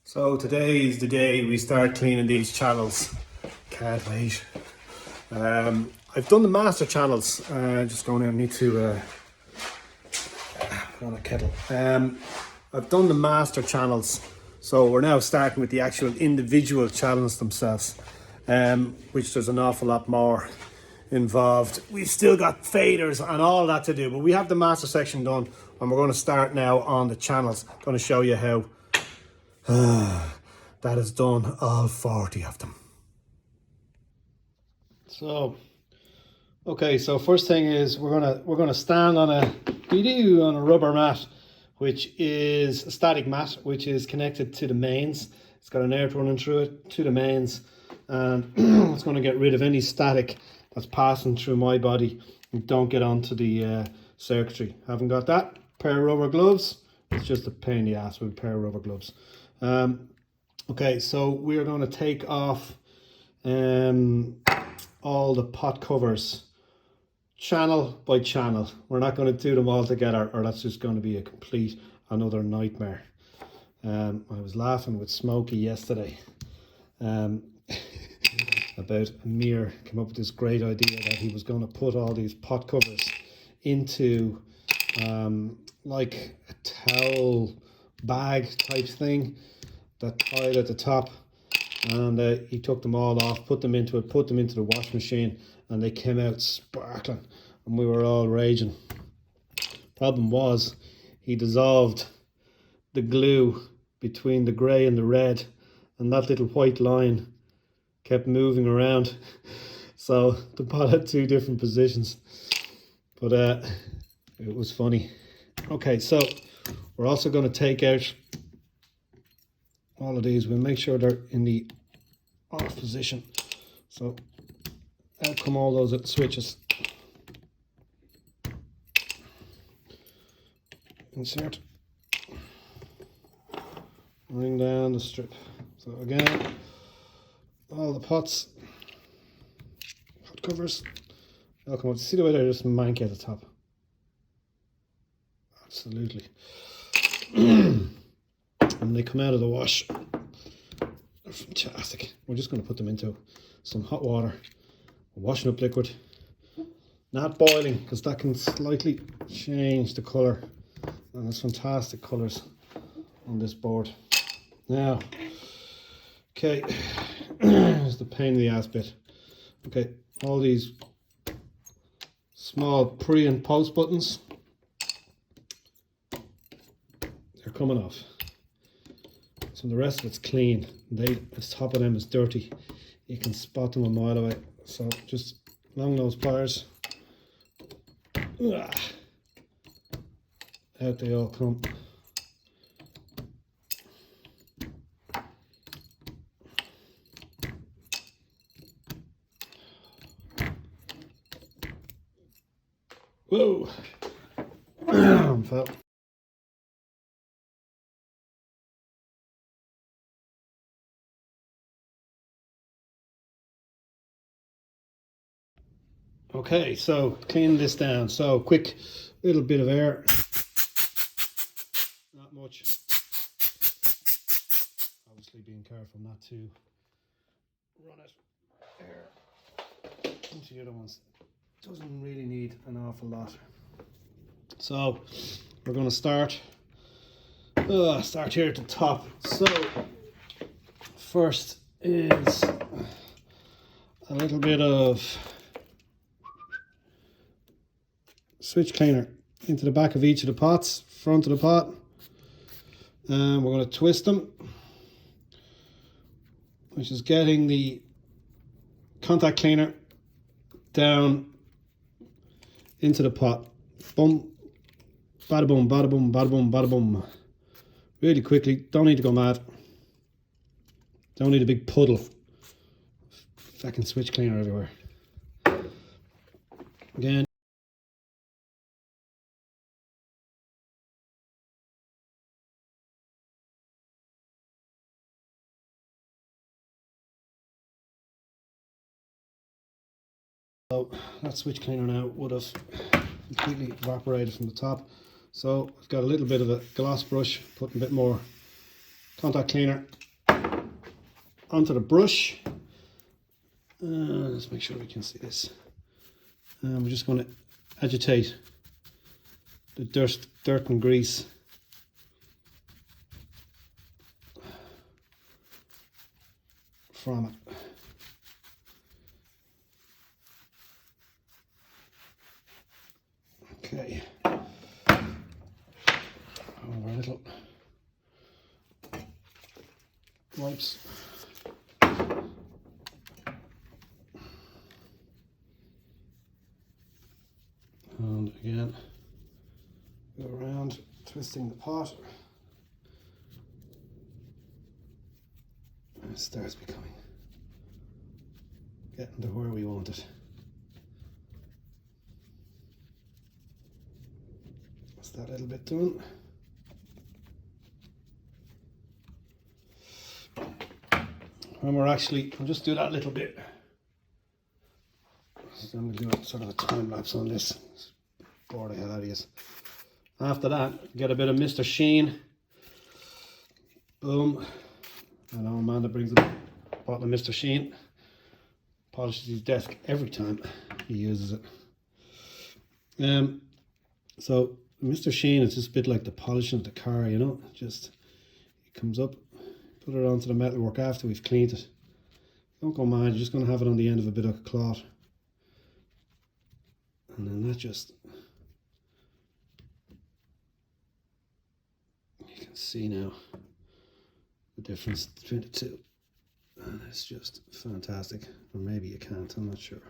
So today is the day we start cleaning these channels. Can't wait. I've done the master channels. Just going in, I need to put on a kettle. I've done the master channels. So we're now starting with the actual individual channels themselves, which there's an awful lot more involved. We've still got faders and all that to do, but we have the master section done and we're going to start now on the channels. I'm going to show you how that is done, all 40 of them. So, okay, so first thing is we're gonna stand on a rubber mat, which is a static mat, which is connected to the mains. It's got an air running through it to the mains, and it's going to get rid of any static that's passing through my body and don't get onto the circuitry. Haven't got that. Pair of rubber gloves. It's just a pain in the ass with a pair of rubber gloves. Okay, so we're going to take off all the pot covers channel by channel. We're not going to do them all together, or that's just going to be a complete another nightmare. I was laughing with Smokey yesterday about Amir came up with this great idea that he was going to put all these pot covers into like a towel bag type thing that tied at the top, and he took them all off, put them into the wash machine, and they came out sparkling, and we were all raging. Problem was, he dissolved the glue between the grey and the red, and that little white line kept moving around, so the pot had two different positions, but it was funny. Okay, so we're also going to take out all of these. We'll make sure they're in the off position. So out come all those switches. Insert. Bring down the strip. So again, all the pot covers. They'll come out. See the way they're just manky at the top. Absolutely. And they come out of the wash, they're fantastic. We're just going to put them into some hot water, washing up liquid, not boiling, because that can slightly change the colour, and there's fantastic colours on this board. Now, okay, here's the pain in the ass bit. Okay, all these small pre and post buttons, they're coming off. So the rest of it's clean. The top of them is dirty. You can spot them a mile away. So just along those pliers. Out they all come. Whoa! Fell. Okay, so clean this down. So quick little bit of air, not much. Obviously being careful not to run it air into the other ones. Doesn't really need an awful lot. So we're going to start here at the top. So first is a little bit of switch cleaner into the back of each of the pots, front of the pot, and we're going to twist them, which is getting the contact cleaner down into the pot. Boom, bada boom, bada boom, bada boom, bada boom. Really quickly, don't need to go mad. Don't need a big puddle of fucking switch cleaner everywhere. Again. So that switch cleaner now would have completely evaporated from the top. So I've got a little bit of a gloss brush, putting a bit more contact cleaner onto the brush. Let's make sure we can see this. We're just going to agitate the dirt and grease from it. Okay. Our little wipes. And again, go around, twisting the pot. And it starts getting to where we want it. That's that little bit done. And I'll just do that little bit. So I'm going to do sort of a time lapse on this. Bore the hell out of you. After that, get a bit of Mr. Sheen. Boom. I know Amanda brings a bottle of Mr. Sheen. Polishes his desk every time he uses it. So Mr. Sheen is just a bit like the polishing of the car, you know. Just it comes up, put it onto the metalwork after we've cleaned it. Don't go mad, you're just going to have it on the end of a bit of cloth. And then that just, you can see now the difference between the two. And it's just fantastic. Or maybe you can't, I'm not sure.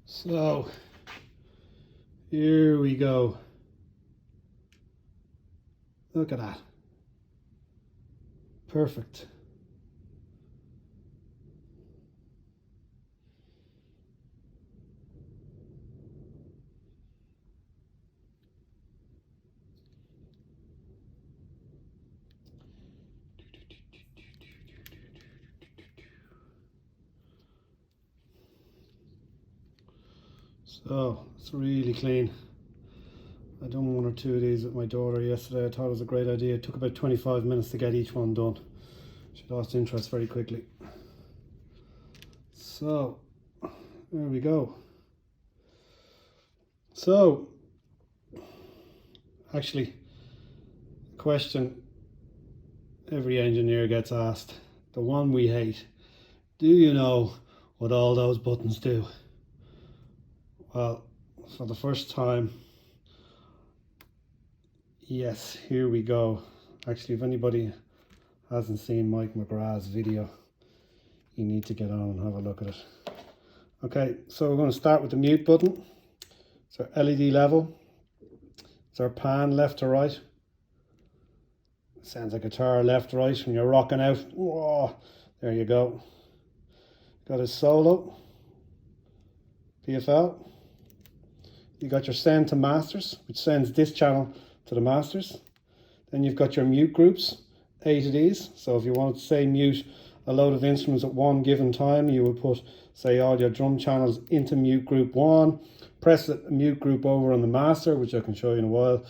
So here we go. Look at that. Perfect. So it's really clean. I done one or two of these with my daughter yesterday. I thought it was a great idea. It took about 25 minutes to get each one done. She lost interest very quickly. So there we go. So actually, question every engineer gets asked, the one we hate: do you know what all those buttons do? Well, for the first time, yes, here we go. Actually, if anybody hasn't seen Mike McGrath's video, you need to get on and have a look at it. Okay, so we're going to start with the mute button. It's our LED level. It's our pan left to right. Sounds like a guitar left to right when you're rocking out. Whoa, there you go. Got a solo, PFL. You got your send to masters, which sends this channel to the masters. Then you've got your mute groups, 8 of these. So if you wanted to say mute a load of instruments at one given time, you would put, say, all your drum channels into mute group 1, press the mute group over on the master, which I can show you in a while,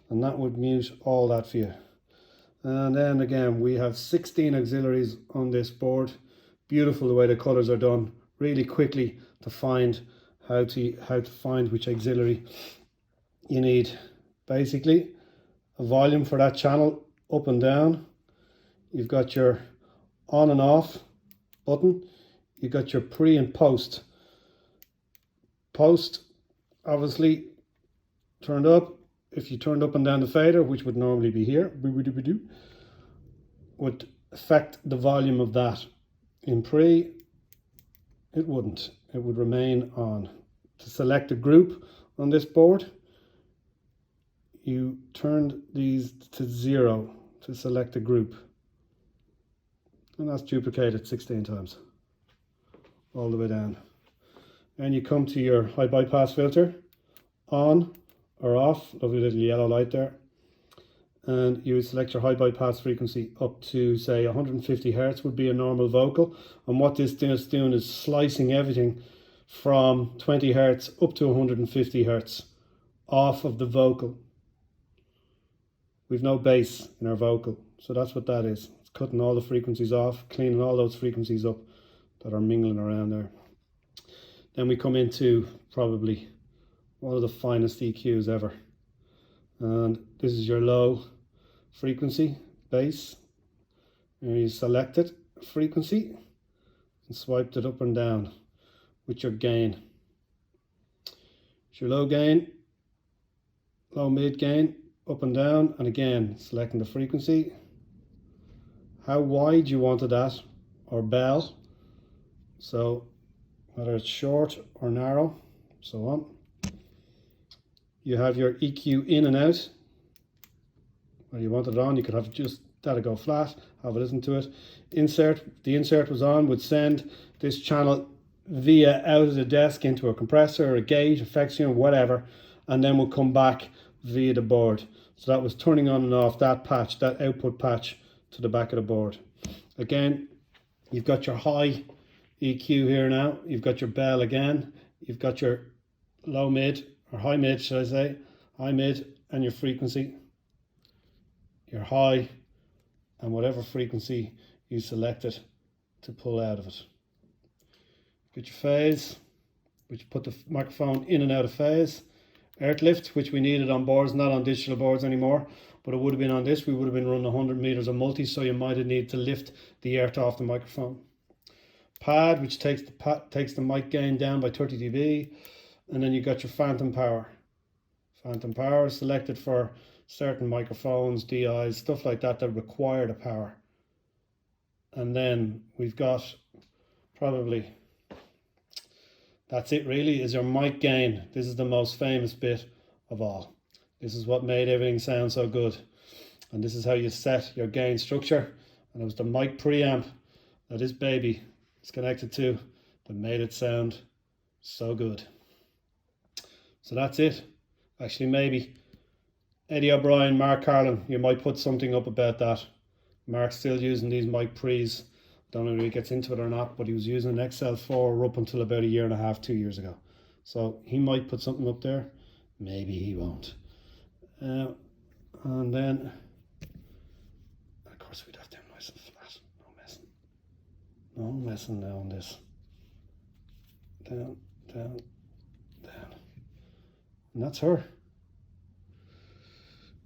and that would mute all that for you. And then again, we have 16 auxiliaries on this board. Beautiful the way the colors are done, really quickly to find how to find which auxiliary you need. Basically, a volume for that channel up and down. You've got your on and off button. You've got your pre and post. Post, obviously, turned up. If you turned up and down the fader, which would normally be here, would affect the volume of that. In pre, it wouldn't. It would remain on. To select a group on this board, you turned these to 0 to select a group. And that's duplicated 16 times. All the way down. And you come to your high bypass filter, on or off, lovely little yellow light there. And you would select your high bypass frequency up to, say, 150 hertz would be a normal vocal. And what this is doing is slicing everything from 20 hertz up to 150 hertz off of the vocal. We've no bass in our vocal, so that's what that is. It's cutting all the frequencies off, cleaning all those frequencies up that are mingling around there. Then we come into probably one of the finest EQs ever. And this is your low frequency, bass. And you select it, frequency, and swiped it up and down with your gain. It's your low gain, low mid gain, up and down, and again, selecting the frequency. How wide you wanted that, or bell. So whether it's short or narrow, so on. You have your EQ in and out. When you want it on, you could have just that'll go flat, have a listen to it. Insert, the insert was on, would send this channel via out of the desk into a compressor, a gate, effects unit, whatever, and then will come back via the board. So that was turning on and off that patch, that output patch to the back of the board. Again, you've got your high EQ here now, you've got your bell again, you've got your low mid, or high mid should I say, high mid, and your frequency, your high, and whatever frequency you selected to pull out of it. Get your phase, which put the microphone in and out of phase. Earth lift, which we needed on boards, not on digital boards anymore, but it would have been on this. We would have been running 100 meters of multi, so you might have needed to lift the earth off the microphone. Pad, which takes the mic gain down by 30 dB, and then you got your phantom power. Phantom power selected for certain microphones, DIs, stuff like that that require the power. And then we've got probably, that's it really, is your mic gain. This is the most famous bit of all. This is what made everything sound so good. And this is how you set your gain structure. And it was the mic preamp that this baby is connected to that made it sound so good. So that's it. Actually, maybe Eddie O'Brien, Mark Carlin, you might put something up about that. Mark's still using these mic pre's. Don't know if he gets into it or not, but he was using an XL4 up until about 1.5 years, 2 years ago. So he might put something up there. Maybe he won't. And then, of course, we'd have to have nice and flat. No messing. No messing now on this. Down, down, down. And that's her.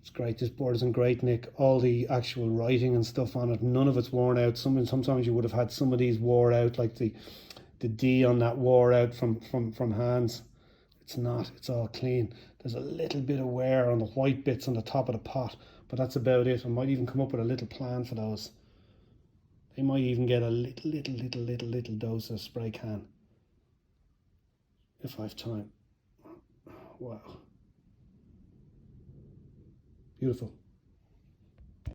It's great. This board is in great nick. All the actual writing and stuff on it, none of it's worn out. Sometimes you would have had some of these wore out, like the D on that wore out from hands. It's not. It's all clean. There's a little bit of wear on the white bits on the top of the pot, but that's about it. I might even come up with a little plan for those. They might even get a little dose of spray can if I have time. Wow. Beautiful.